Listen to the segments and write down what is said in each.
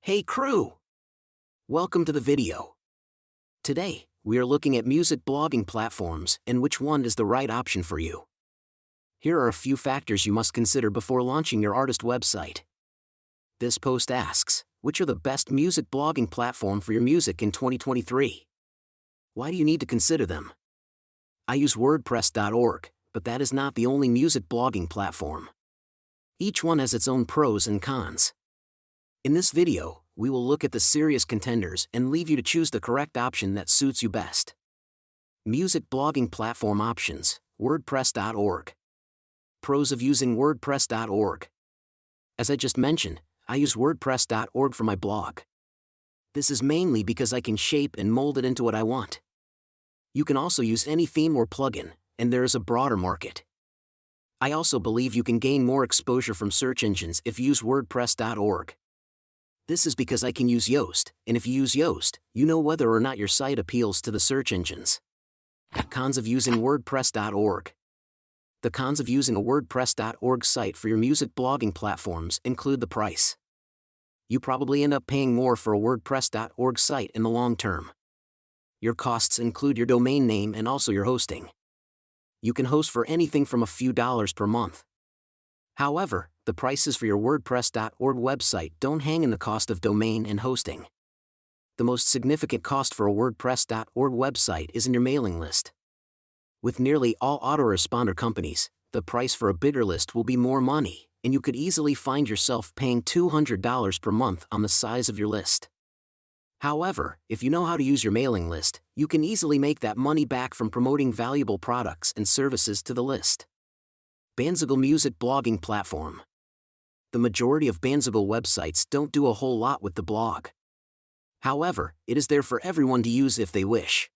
Hey crew! Welcome to the video. Today, we are looking at music blogging platforms and which one is the right option for you. Here are a few factors you must consider before launching your artist website. This post asks, which are the best music blogging platform for your music in 2023? Why do you need to consider them? I use WordPress.org, but that is not the only music blogging platform. Each one has its own pros and cons. In this video, we will look at the serious contenders and leave you to choose the correct option that suits you best. Music blogging platform options, WordPress.org. Pros of using WordPress.org. As I just mentioned, I use WordPress.org for my blog. This is mainly because I can shape and mold it into what I want. You can also use any theme or plugin, and there is a broader market. I also believe you can gain more exposure from search engines if you use WordPress.org. This is because I can use Yoast, and if you use Yoast, you know whether or not your site appeals to the search engines. Cons of using WordPress.org. The cons of using a WordPress.org site for your music blogging platforms include the price. You probably end up paying more for a WordPress.org site in the long term. Your costs include your domain name and also your hosting. You can host for anything from a few dollars per month. However, the prices for your WordPress.org website don't hang in the cost of domain and hosting. The most significant cost for a WordPress.org website is in your mailing list. With nearly all autoresponder companies, the price for a bigger list will be more money, and you could easily find yourself paying $200 per month on the size of your list. However, if you know how to use your mailing list, you can easily make that money back from promoting valuable products and services to the list. Bandzoogle music blogging platform. The majority of Bandzoogle websites don't do a whole lot with the blog. However, it is there for everyone to use if they wish.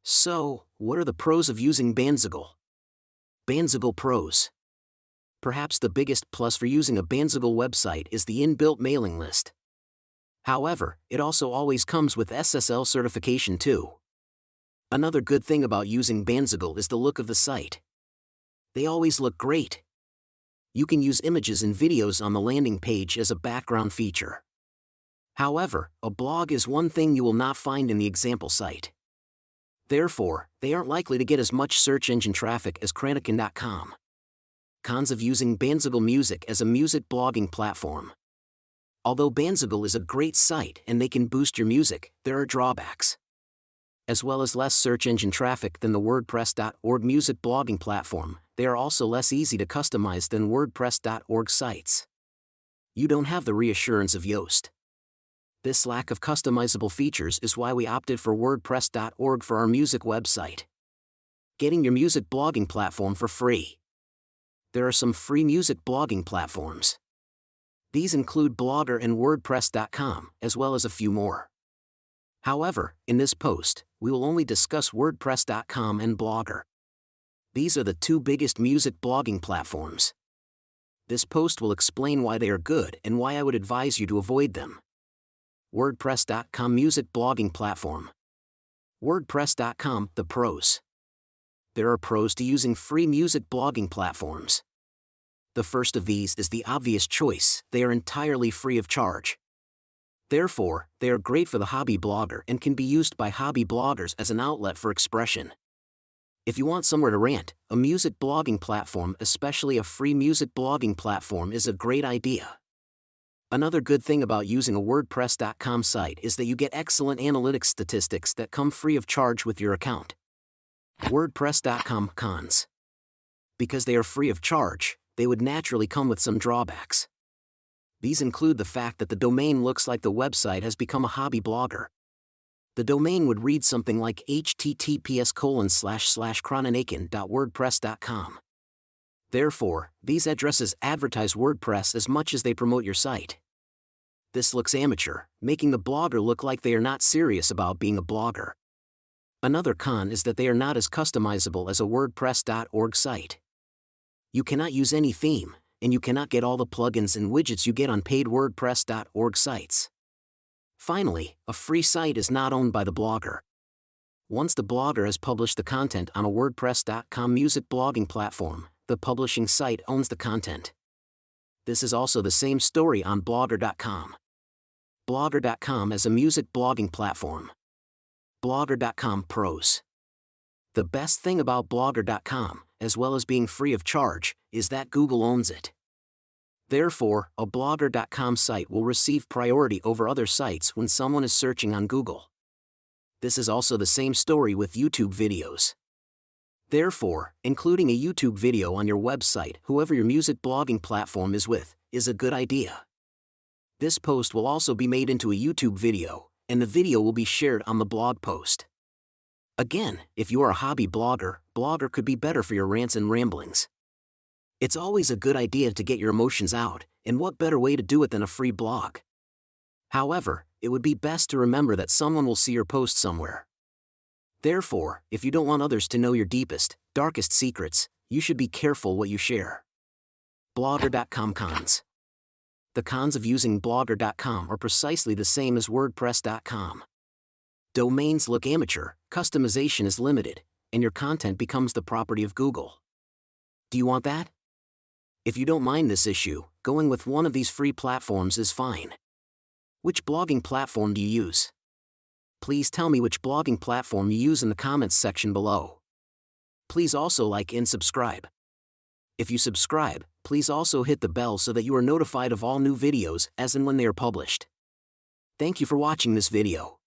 So, what are the pros of using Bandzoogle? Bandzoogle Pros. Perhaps the biggest plus for using a Bandzoogle website is the inbuilt mailing list. However, it also always comes with SSL certification too. Another good thing about using Bandzoogle is the look of the site. They always look great. You can use images and videos on the landing page as a background feature. However, a blog is one thing you will not find in the example site. Therefore, they aren't likely to get as much search engine traffic as Krannaken.com. Cons of using Bandzoogle Music as a music blogging platform. Although Bandzoogle is a great site and they can boost your music, there are drawbacks. As well as less search engine traffic than the WordPress.org music blogging platform, they are also less easy to customize than WordPress.org sites. You don't have the reassurance of Yoast. This lack of customizable features is why we opted for WordPress.org for our music website. Getting your music blogging platform for free. There are some free music blogging platforms. These include Blogger and WordPress.com, as well as a few more. However, in this post, we will only discuss WordPress.com and Blogger. These are the two biggest music blogging platforms. This post will explain why they are good and why I would advise you to avoid them. WordPress.com music blogging platform. WordPress.com, the pros. There are pros to using free music blogging platforms. The first of these is the obvious choice: they are entirely free of charge. Therefore, they are great for the hobby blogger and can be used by hobby bloggers as an outlet for expression. If you want somewhere to rant, a music blogging platform, especially a free music blogging platform, is a great idea. Another good thing about using a WordPress.com site is that you get excellent analytics statistics that come free of charge with your account. WordPress.com cons. Because they are free of charge, they would naturally come with some drawbacks. These include the fact that the domain looks like the website has become a hobby blogger. The domain would read something like https://krannaken.wordpress.com. Therefore, these addresses advertise WordPress as much as they promote your site. This looks amateur, making the blogger look like they are not serious about being a blogger. Another con is that they are not as customizable as a WordPress.org site. You cannot use any theme, and you cannot get all the plugins and widgets you get on paid WordPress.org sites. Finally, a free site is not owned by the blogger. Once the blogger has published the content on a WordPress.com music blogging platform, the publishing site owns the content. This is also the same story on Blogger.com. Blogger.com as a music blogging platform. Blogger.com Pros. The best thing about Blogger.com, as well as being free of charge, is that Google owns it. Therefore, a Blogger.com site will receive priority over other sites when someone is searching on Google. This is also the same story with YouTube videos. Therefore, including a YouTube video on your website, whoever your music blogging platform is with, is a good idea. This post will also be made into a YouTube video, and the video will be shared on the blog post. Again, if you are a hobby blogger, Blogger could be better for your rants and ramblings. It's always a good idea to get your emotions out, and what better way to do it than a free blog? However, it would be best to remember that someone will see your post somewhere. Therefore, if you don't want others to know your deepest, darkest secrets, you should be careful what you share. Blogger.com cons. The cons of using Blogger.com are precisely the same as WordPress.com. Domains look amateur, customization is limited, and your content becomes the property of Google. Do you want that? If you don't mind this issue, going with one of these free platforms is fine. Which blogging platform do you use? Please tell me which blogging platform you use in the comments section below. Please also like and subscribe. If you subscribe, please also hit the bell so that you are notified of all new videos as and when they are published. Thank you for watching this video.